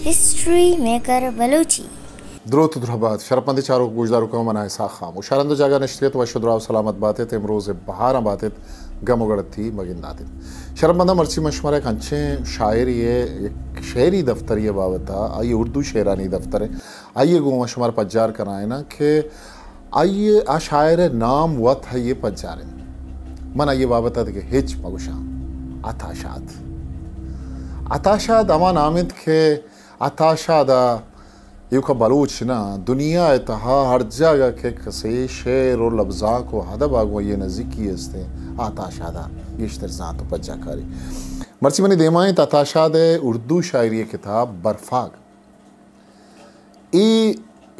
History maker Balochi द्रोत द्रहबाद शरपंदी चारों गुजदारों का मना ऐसा खाम शारंद जागा नश्तियत व शुद्राव सलामत बातें इमरोज़ बहार बातें गम उगड़त थी मगिंदातित शरमंदा मर्ची मशवरा एक अच्छे शायर ये एक शेरी दफ्तर ये बाबता आइए उर्दू शेरानी दफ्तर है आइए गो मशमार पज्जार कराए ना कि आइए आ शायर नाम वत है ये पज्जार मन आइए बाबता थे कि हिच मगुशा अताशाद अमा नामित के अताशादा युका बलूच ना दुनिया इतहा हर जगह के कसे शेर और लफ्ज़ा को हदब आगो ये नज़ीकी हस्ते आताशादा यश्तर ज़ात पज्जाकारी मर्ची मनी देमाएं ताताशाद उर्दू शायरी किताब बरफाग ई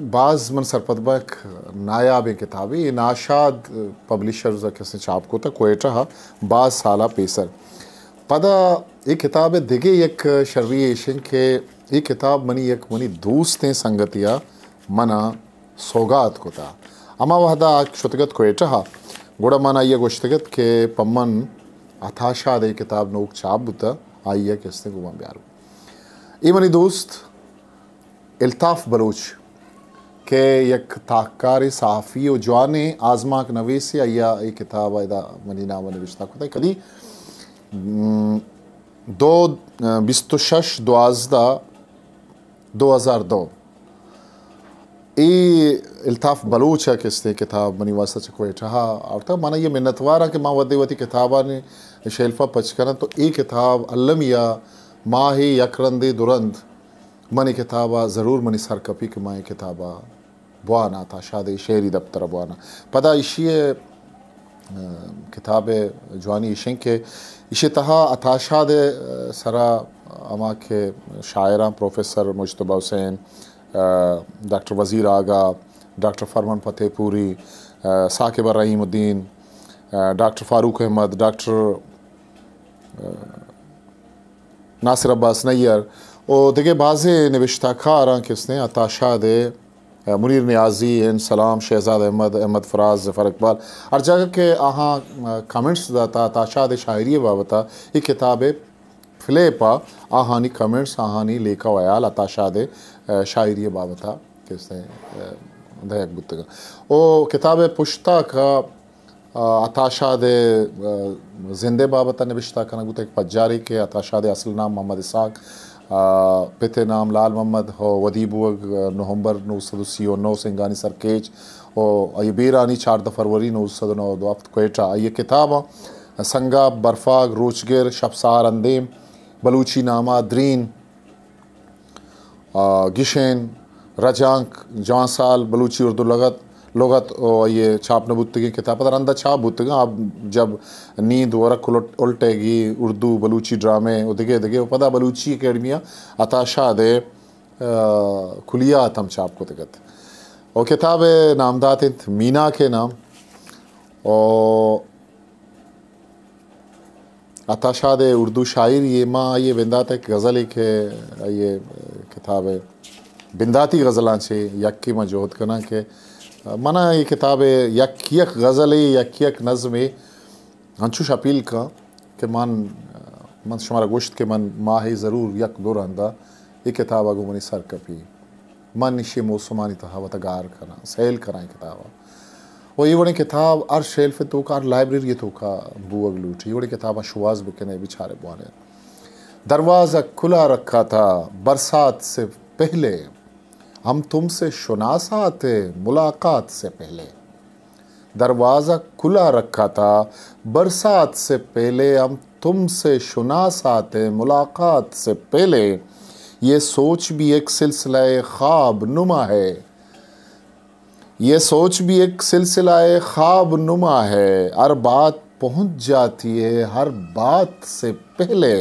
बाज़ मन सरपदबक नायाब किताबी ये नाशाद पब्लिशर्स किसने छाप को था कोयटा बाज़ साला पेसर पदा ये किताब दिगे एक शर्वी एशियन के ये किताब मनी एक मनी दोस्तें संगतिया मना सौगात को था अमा वहदा शुतगत कोयटा गोड़ा मना ये गोश्तगत के पम्मन अथाशा दे किताब नोक छाप बुता आइया किसने गुमा ब्यारू ये मनी दोस्त इल्ताफ़ बलूच के एक ताकारी सहाफ़ी और जवाने आज़माक नवीसी आइया ये किताब आयदा मनी नाम निविश्ता को था कदी 2002 ये इल्ताफ़ बलूच है किसने किताब मनी वास्ता कोयटा और था माना ये मिन्नतवारा के माँ वदी किताबा ने शेल्फा पचकना तो ये किताब अल्लमिया माँ ही यकरंदी दुरंद मनी किताबा ज़रूर मनी सरकपी के माँ किताबा बुआना था शादी शेरी दफ्तर बुआना पता इशिए किताब जवानी इशें के इशे तहा अताशाद सरा अमा के शायरा प्रोफेसर मुजतबा हुसैन डॉक्टर वज़ीर आगा डॉक्टर फरमान फतेहपुरी साकिब रहीमुद्दीन डॉक्टर फ़ारूक अहमद डॉक्टर नासिर अब्बास नैयर और देखे बाज़े निविश्ता खारा किसने अताशाद मुनीर नियाजी एन सलाम शहजाद अहमद फराज ज़फ़र इकबाल हर जगह के आहाँ कमेंट्स दाता ताशाद शायरी बाबता ये किताब फ़िलेपा आहानी कमेंट्स आहानी लेखा वयाल अताशाद शायरी बाबता किसने दयक बुतगा ओ किताब पुश्ता का अताशाद जिंदे बाबता निविश्ता का नगुत एक पज्जारी के अताशाद असल नाम मोहम्मद इसाक पिते नाम लाल मोहम्मद हो वदीबुग नवंबर 1939 सिंगानी सरकेज और अयबीरानी 4 फरवरी 1909 वक्त कोयटा ये किताब संगा बरफाग रोचगिर शबसार अंदेम बलूची नामा द्रीन गिशेन रजांक जवासाल बलूची उर्दू लगत और ये छाप नबुत्तगी किताब पर अंदर छाप बुतगा अब जब नींद वरक उल्टेगी उर्दू बलूची ड्रामे दिगे दिगे पदा बलूची अकेडमिया अताशा दे खुलिया तम छाप को दिगत और किताब नामदात मीना के नाम और अताशा दे उर्दू शायर ये माँ ये बिंदात एक गज़ल के ये किताब बिंदाती गज़लां छे यक्की में जोहद करना के मना ये किताब यक गज़ल यक नज़म हंचुश अपील का के मन शुमारा गोश्त के मन माँ ही ज़रूर यक दो रंदा ये किताब अगो मनी सर कपी मन निशे मौसमानी तहावत गार करना सैल करा किताब वो ये बड़ी किताब अर शेल्फ तो का लाइब्रेरी तो का बू अगलूठी ये बड़ी किताब शुवाज बिकने बिछारे बुआने दरवाज़ा खुला रखा था बरसात से पहले हम तुमसे शुनासा थे मुलाकात से पहले दरवाज़ा खुला रखा था बरसात से पहले हम तुमसे शुनासा थे मुलाकात से पहले ये सोच भी एक सिलसिला ख्वाब नुमा है ये सोच भी एक सिलसिला ख्वाब नुमा है हर बात पहुंच जाती है हर बात से पहले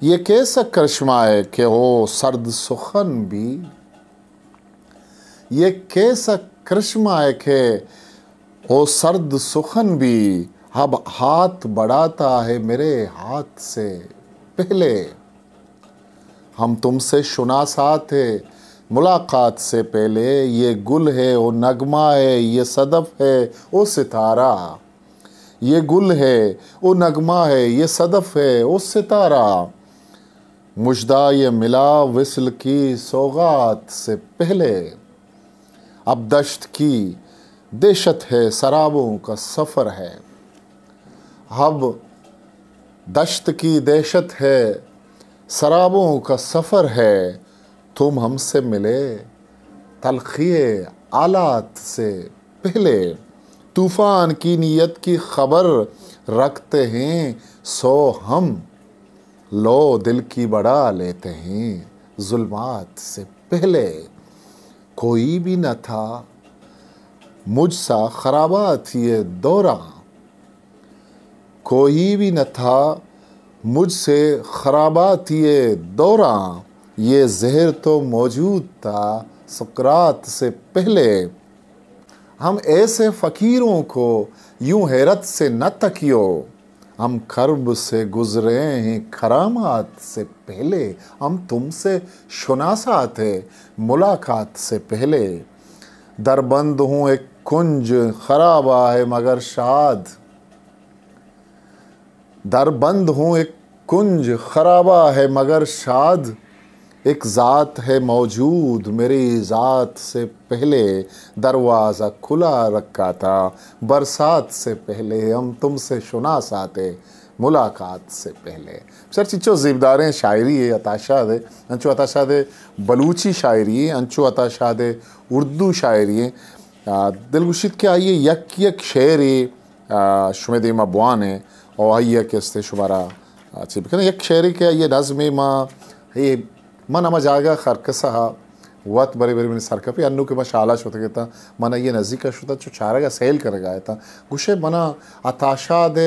ये कैसा करिश्मा है कि हो सर्द सुखन भी ये कैसा करिश्मा है कि हो सर्द सुखन भी अब हाथ बढ़ाता है मेरे हाथ से पहले हम तुमसे शुनासा थे मुलाकात से पहले ये गुल है वो नगमा है ये सदफ है वो सितारा ये गुल है वो नगमा है ये सदफ है वो सितारा मुजदा ये मिला विसल की सौगात से पहले, अब दश्त की दहशत है शराबों का सफ़र है। अब दश्त की दहशत है शराबों का सफ़र है, तुम हमसे मिले तलखिए आलात से पहले। तूफ़ान की नीयत की खबर रखते हैं सो हम, लो दिल की बढ़ा लेते हैं जुल्मात से पहले। कोई भी न था मुझसा खराबात ये दौरा, कोई भी न था मुझसे खराबात ये दौरा। ये जहर तो मौजूद था सुकरात से पहले। हम ऐसे फ़कीरों को यूं हैरत से न तकियो, हम कर्ब से गुज़रे हैं करामात से पहले। हम तुमसे शुनासा थे मुलाकात से पहले। दरबंद हूँ एक कुंज खराबा है मगर शाद, दरबंद हूँ एक कुंज खराबा है मगर शाद। एक ज़ात है मौजूद मेरी ज़ात से पहले। दरवाज़ा खुला रखा था बरसात से पहले। हम तुमसे शुनासा थे मुलाकात से पहले। सर चिच्चो ज़िबदारें शायरी है अताशादे अंचो अताशादे बलूची शायरी है अंचो अताशादे उर्दू शायरी है। दिलगुशित के आइए यक यक शेर शुमेदीमा बुआन है और आइए किस्ते शुमारा चिपकन यक शेरी के आइए नज़्म माँ ये मन अमा जागा खरकसा वत बरे बरे मैंने सरकपी अन्नू के मशाला होता कहता मना ये नज़ीका शुता जो चारेगा सेल कर गया था गुशे मना अताशा दे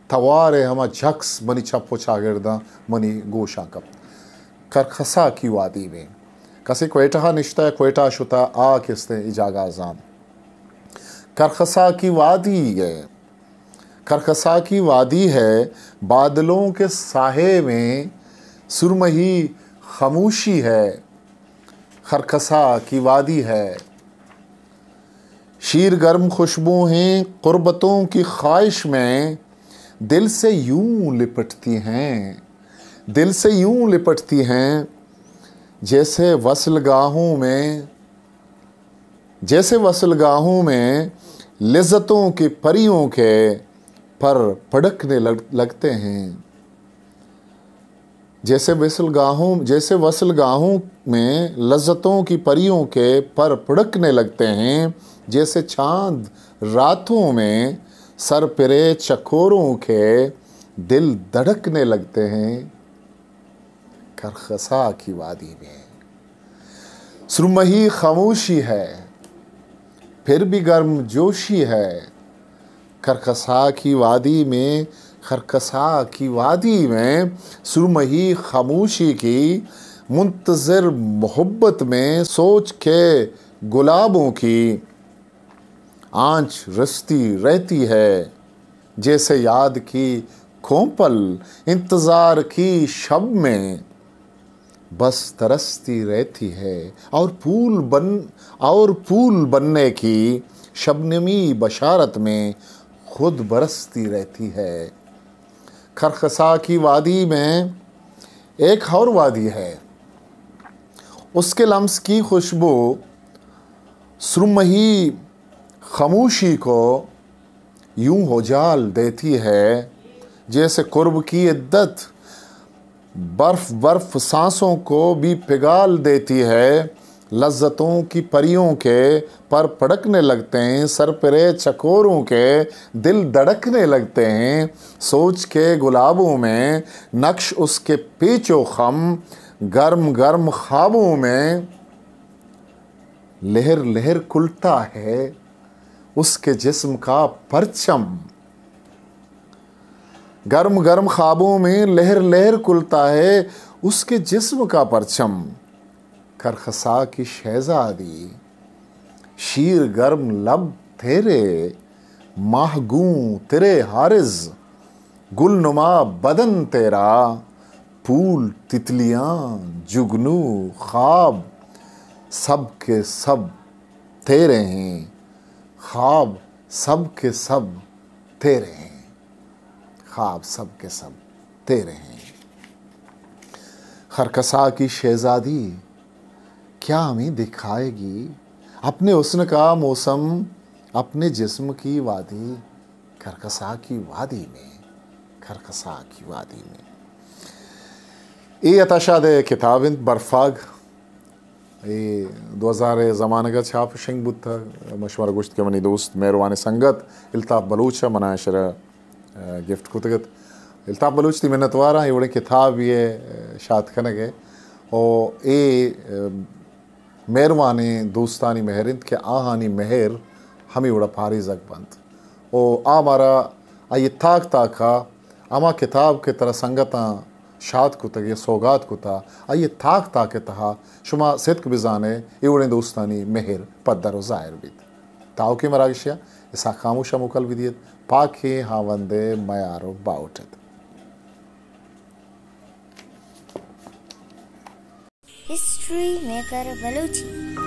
तवारे हमा झक्स मनी छप्पो चागिरदा मनी गोशा कप करखसा की वादी में कसे कोयटा निश्ता कोयटा शुता आ किस्ते इजागा आजाम। करखसा की वादी है, करखसा की वादी है, बादलों के साहे में सुरमही खामोशी है। खरखसा की वादी है, शीर गर्म खुशबू हैं कुर्बतों की ख्वाहिश में, दिल से यूं लिपटती हैं, दिल से यूं लिपटती हैं जैसे वसलगाहों में, जैसे वसलगाहों में लिज़्ज़तों की परियों के पर फड़कने लगते हैं। जैसे वसलगाहों में लज्जतों की परियों के पर फड़कने लगते हैं। जैसे चांद रातों में सर पिरे चकोरों के दिल धड़कने लगते हैं। करखसा की वादी में सुरमही खामोशी है फिर भी गर्म जोशी है। करखसा की वादी में, खरकसा की वादी में सुरमही खामोशी की मुंतज़िर मोहब्बत में सोच के गुलाबों की आंच रसती रहती है। जैसे याद की खोपल इंतज़ार की शब में बस तरसती रहती है। और फूल बनने की शबनमी बशारत में खुद बरसती रहती है। खरखसा की वादी में एक और वादी है, उसके लम्स की खुशबू सुरमही खामोशी को यूं उजाल देती है। जैसे कुर्ब की इद्दत बर्फ सांसों को भी पिघाल देती है। लज्जतों की परियों के पर फड़कने लगते हैं, सर परे चकोरों के दिल धड़कने लगते हैं। सोच के गुलाबों में नक्श उसके पेचो खम, गर्म गर्म ख्वाबों में लहर लहर खुलता है उसके जिस्म का परचम। गर्म गर्म ख्वाबों में लहर लहर खुलता है उसके जिस्म का परचम। करखसा की शहजादी शीर गर्म लब तेरे, माहगूं तेरे हारिज, गुलनुमा बदन तेरा, फूल तितलियां जुगनू ख्वाब सब के सब तेरे हैं। ख्वाब सब के सब तेरे हैं, ख्वाब सब के सब तेरे हैं। खरकसा की शहजादी क्या हमें दिखाएगी अपने हुस्न का मौसम, अपने जिस्म की वादी, खरकसा की वादी में, खरकसा की वादी में। ये अताशाद किताब बर्फाग ये 2000 ज़मानगा छाप शिंग बुद्ध मशवरा गुश्त के मनी दोस्त मेहरबान संगत इल्ताफ़ बलूच मना शरा गिफ्ट कुतगत इल्ताफ़ बलूच थी मिन्नतवारा ये बड़े किताब ये शाद खनगे और ये मेहरबानी दोस्तानी मेहरिंद के आहानी मेहर हमें बड़ा भारी जग बंद और आ मारा ये ताक ताका अमा किताब के तरह संगता शाद कुतग ये सौगात कुता ये ताक ताके तहा शुमा सिद्क बिजाने ये दोस्तानी मेहर पद्दर ज़ाहिर बीत ताव के मरागिशिया इसा खामोशा मुकल विदियत पाके हावंदे मयारो बाउटत हिस्ट्री मेकर बलूची।